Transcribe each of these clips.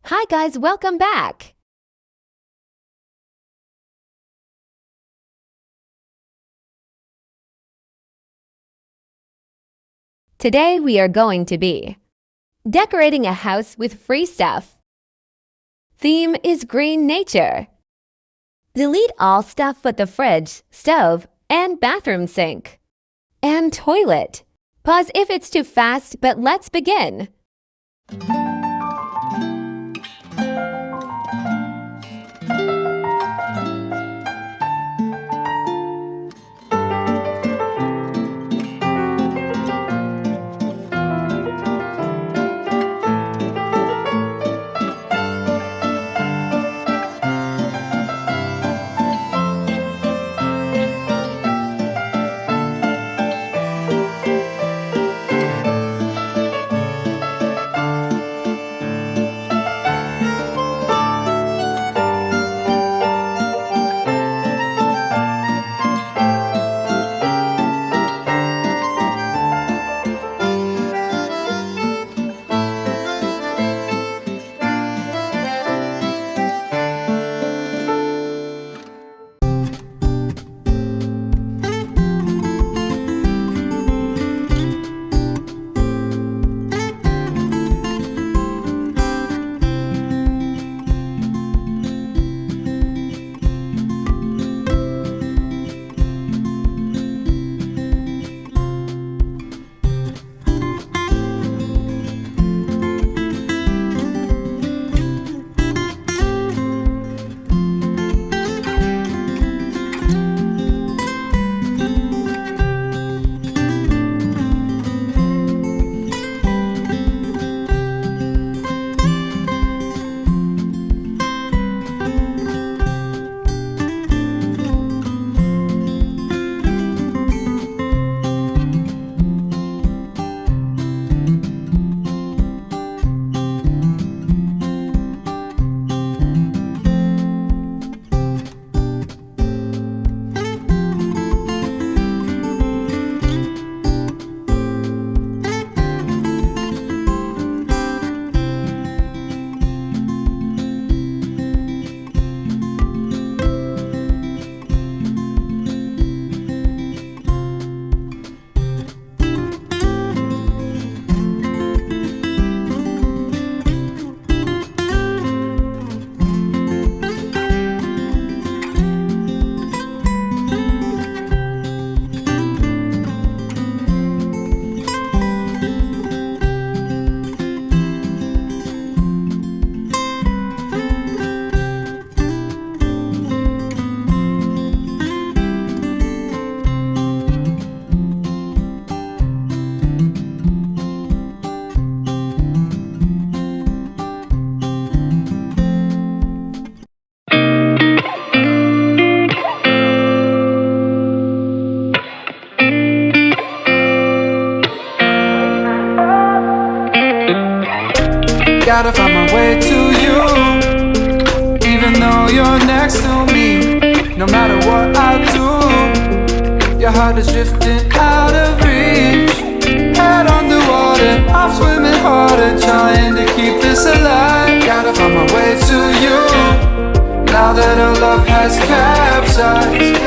Hi guys, welcome back! Today we are going to be decorating a house with free stuff. Theme is green nature. Delete all stuff but the fridge, stove, and bathroom sink. And toilet. Pause if it's too fast, but let's begin. Gotta find my way to you, even though you're next to me. No matter what I do, your heart is drifting out of reach. Head underwater, I'm swimming harder, trying to keep this alive. Gotta find my way to you, now that our love has capsized.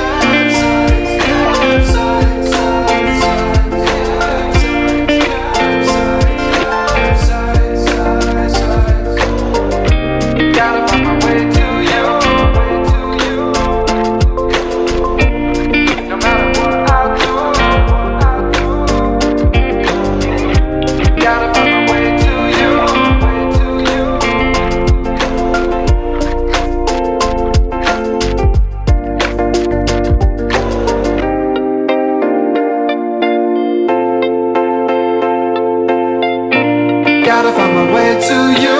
Gotta find my way to you,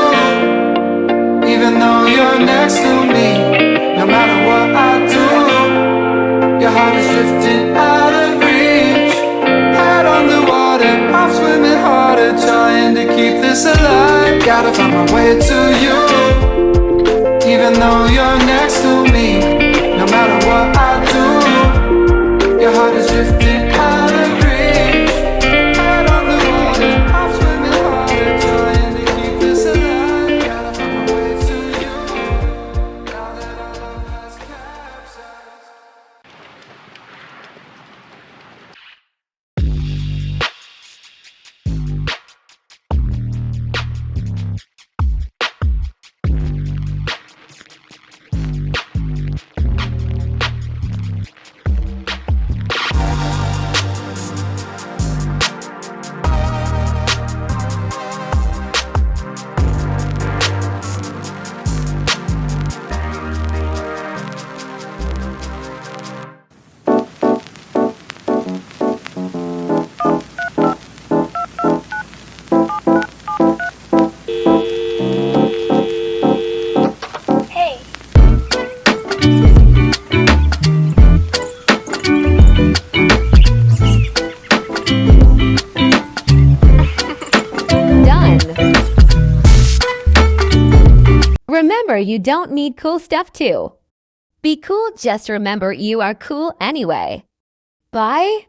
even though you're next to me. No matter what I do, your heart is drifting out of reach. Head on the water, I'm swimming harder, trying to keep this alive. Gotta find my way to you, even though you're next to me. No matter what I do, your heart is drifting out of reach. Head on the water, I'm swimming harder, trying to keep this alive. Gotta find my way Remember, you don't need cool stuff too. Be cool, just remember you are cool anyway. Bye.